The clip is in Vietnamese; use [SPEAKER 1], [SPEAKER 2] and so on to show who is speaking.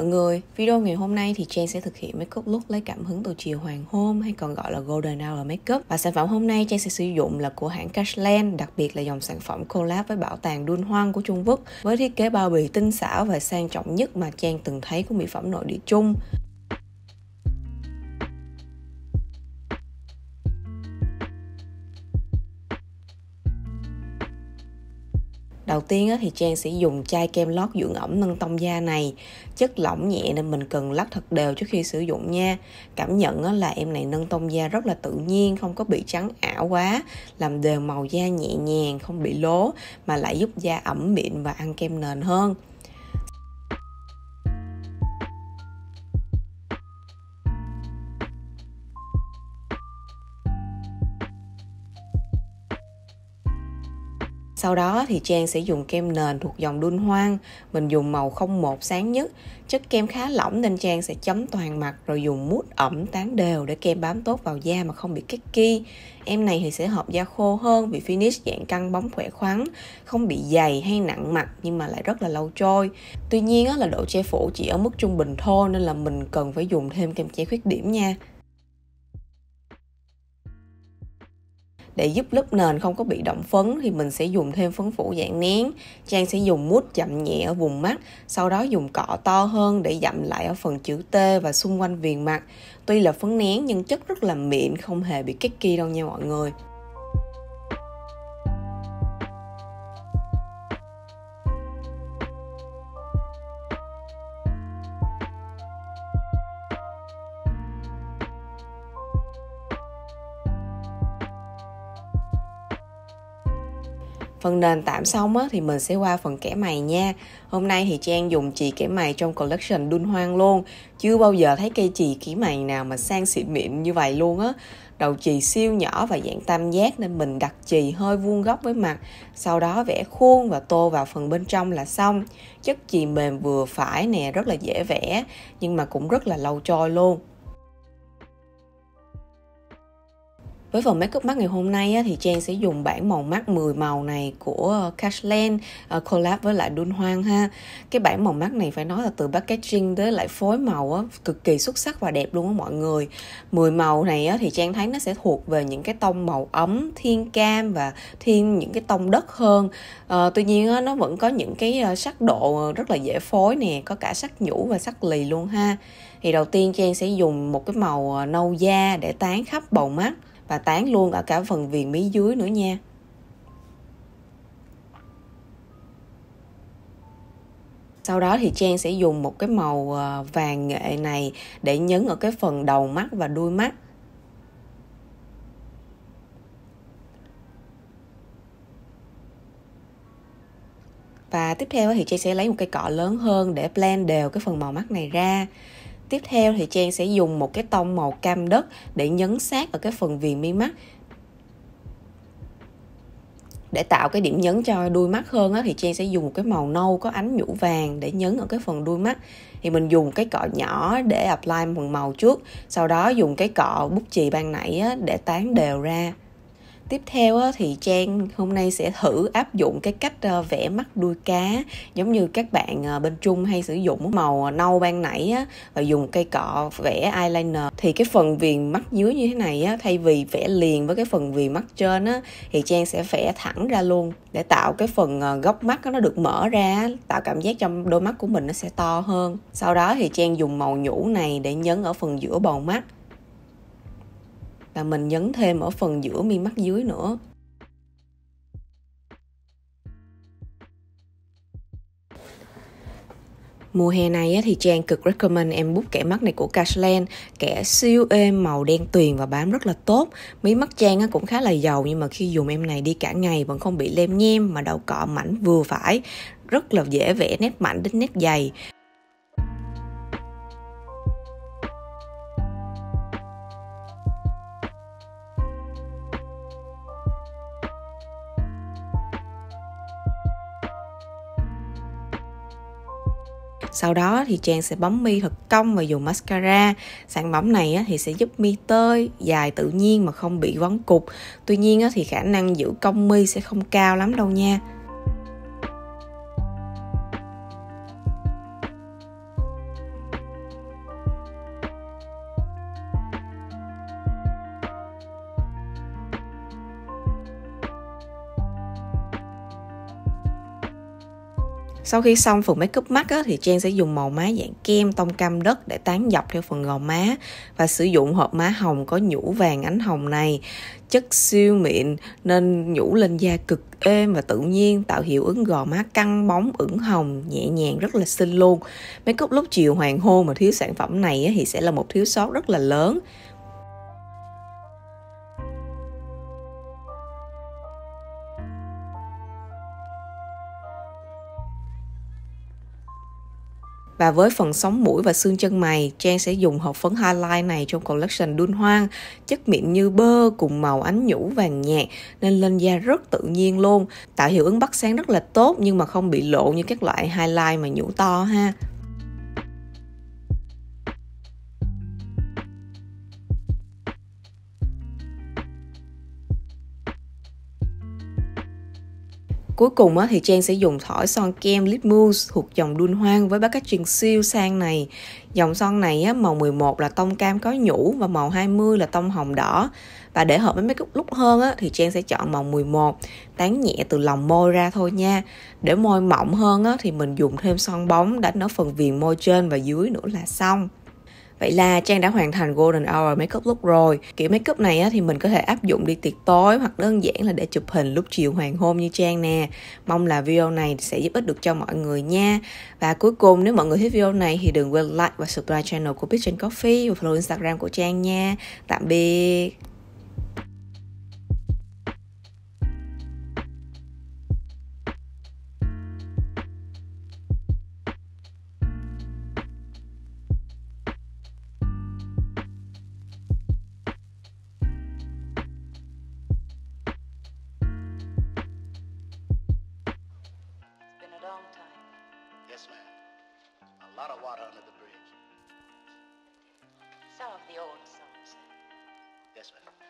[SPEAKER 1] người, video ngày hôm nay thì Trang sẽ thực hiện makeup look lấy cảm hứng từ chiều hoàng hôn hay còn gọi là golden hour makeup. Và sản phẩm hôm nay Trang sẽ sử dụng là của hãng Cashland, đặc biệt là dòng sản phẩm collab với bảo tàng Dunhuang của Trung Quốc, với thiết kế bao bì tinh xảo và sang trọng nhất mà Trang từng thấy của mỹ phẩm nội địa Trung. Đầu tiên thì Trang sẽ dùng chai kem lót dưỡng ẩm nâng tông da này. Chất lỏng nhẹ nên mình cần lắc thật đều trước khi sử dụng nha. Cảm nhận là em này nâng tông da rất là tự nhiên, không có bị trắng ảo quá, làm đều màu da nhẹ nhàng, không bị lố, mà lại giúp da ẩm mịn và ăn kem nền hơn. Sau đó thì Trang sẽ dùng kem nền thuộc dòng Dunhuang. Mình dùng màu 01 sáng nhất. Chất kem khá lỏng nên Trang sẽ chấm toàn mặt rồi dùng mousse ẩm tán đều để kem bám tốt vào da mà không bị cakey. Em này thì sẽ hợp da khô hơn vì finish dạng căng bóng khỏe khoắn, không bị dày hay nặng mặt nhưng mà lại rất là lâu trôi. Tuy nhiên là độ che phủ chỉ ở mức trung bình thôi nên là mình cần phải dùng thêm kem che khuyết điểm nha. Để giúp lớp nền không có bị đọng phấn thì mình sẽ dùng thêm phấn phủ dạng nén. Trang sẽ dùng mousse chậm nhẹ ở vùng mắt, sau đó dùng cọ to hơn để dặm lại ở phần chữ T và xung quanh viền mặt. Tuy là phấn nén nhưng chất rất là mịn, không hề bị cakey đâu nha mọi người. Phần nền tạm xong thì mình sẽ qua phần kẻ mày nha. Hôm nay thì Trang dùng chì kẻ mày trong collection Dunhuang luôn. Chưa bao giờ thấy cây chì kẻ mày nào mà sang xịn mịn như vậy luôn á. Đầu chì siêu nhỏ và dạng tam giác nên mình đặt chì hơi vuông góc với mặt. Sau đó vẽ khuôn và tô vào phần bên trong là xong. Chất chì mềm vừa phải nè, rất là dễ vẽ nhưng mà cũng rất là lâu trôi luôn. Với phần makeup mắt ngày hôm nay thì Trang sẽ dùng bảng màu mắt 10 màu này của Cashland collab với lại Dunhuang ha. Cái bảng màu mắt này phải nói là từ packaging tới lại phối màu cực kỳ xuất sắc và đẹp luôn á mọi người. 10 màu này thì Trang thấy nó sẽ thuộc về những cái tông màu ấm, thiên cam và thiên những cái tông đất hơn. Tuy nhiên nó vẫn có những cái sắc độ rất là dễ phối nè, có cả sắc nhũ và sắc lì luôn ha. Thì đầu tiên Trang sẽ dùng một cái màu nâu da để tán khắp bầu mắt và tán luôn ở cả phần viền mí dưới nữa nha. Sau đó thì Trang sẽ dùng một cái màu vàng nghệ này để nhấn ở cái phần đầu mắt và đuôi mắt. Và tiếp theo thì Trang sẽ lấy một cây cọ lớn hơn để blend đều cái phần màu mắt này ra. Tiếp theo thì Trang sẽ dùng một cái tông màu cam đất để nhấn sát ở cái phần viền mi mắt. Để tạo cái điểm nhấn cho đuôi mắt hơn thì Trang sẽ dùng một cái màu nâu có ánh nhũ vàng để nhấn ở cái phần đuôi mắt. Thì mình dùng cái cọ nhỏ để apply phần màu trước, sau đó dùng cái cọ bút chì ban nãy để tán đều ra. Tiếp theo thì Trang hôm nay sẽ thử áp dụng cái cách vẽ mắt đuôi cá giống như các bạn bên Trung hay sử dụng màu nâu ban nãy và dùng cây cọ vẽ eyeliner. Thì cái phần viền mắt dưới như thế này thay vì vẽ liền với cái phần viền mắt trên thì Trang sẽ vẽ thẳng ra luôn để tạo cái phần góc mắt nó được mở ra, tạo cảm giác trong đôi mắt của mình nó sẽ to hơn. Sau đó thì Trang dùng màu nhũ này để nhấn ở phần giữa bầu mắt. Và mình nhấn thêm ở phần giữa mi mắt dưới nữa. Mùa hè này thì Trang cực recommend em bút kẻ mắt này của Cashland. Kẻ siêu êm, màu đen tuyền và bám rất là tốt. Mí mắt Trang cũng khá là dầu nhưng mà khi dùng em này đi cả ngày vẫn không bị lem nhem mà đầu cọ mảnh vừa phải. Rất là dễ vẽ nét mạnh đến nét dày. Sau đó thì Trang sẽ bấm mi thật cong và dùng mascara. Sản phẩm này thì sẽ giúp mi tơi, dài tự nhiên mà không bị vón cục. Tuy nhiên thì khả năng giữ cong mi sẽ không cao lắm đâu nha. Sau khi xong phần make up mắt á, thì Trang sẽ dùng màu má dạng kem tông cam đất để tán dọc theo phần gò má và sử dụng hộp má hồng có nhũ vàng ánh hồng này. Chất siêu mịn nên nhũ lên da cực êm và tự nhiên, tạo hiệu ứng gò má căng bóng ửng hồng, nhẹ nhàng rất là xinh luôn. Make up lúc chiều hoàng hôn mà thiếu sản phẩm này á, thì sẽ là một thiếu sót rất là lớn. Và với phần sống mũi và xương chân mày, Trang sẽ dùng hộp phấn highlight này trong collection Đun Hoang. Chất mịn như bơ cùng màu ánh nhũ vàng nhạt nên lên da rất tự nhiên luôn. Tạo hiệu ứng bắt sáng rất là tốt nhưng mà không bị lộ như các loại highlight mà nhũ to ha. Cuối cùng thì Trang sẽ dùng thỏi son kem Lip Mousse thuộc dòng Đun Hoang với packaging siêu sang này. Dòng son này màu 11 là tông cam có nhũ và màu 20 là tông hồng đỏ. Và để hợp với make up look hơn thì Trang sẽ chọn màu 11, tán nhẹ từ lòng môi ra thôi nha. Để môi mỏng hơn thì mình dùng thêm son bóng đánh ở phần viền môi trên và dưới nữa là xong. Vậy là Trang đã hoàn thành Golden Hour Makeup Look rồi. Kiểu makeup này thì mình có thể áp dụng đi tiệc tối hoặc đơn giản là để chụp hình lúc chiều hoàng hôn như Trang nè. Mong là video này sẽ giúp ích được cho mọi người nha. Và cuối cùng, nếu mọi người thích video này thì đừng quên like và subscribe channel của Peach and Coffee và follow Instagram của Trang nha. Tạm biệt.
[SPEAKER 2] Yes, ma'am. A lot of water under the bridge.
[SPEAKER 3] Some of the old songs.
[SPEAKER 2] Yes, ma'am.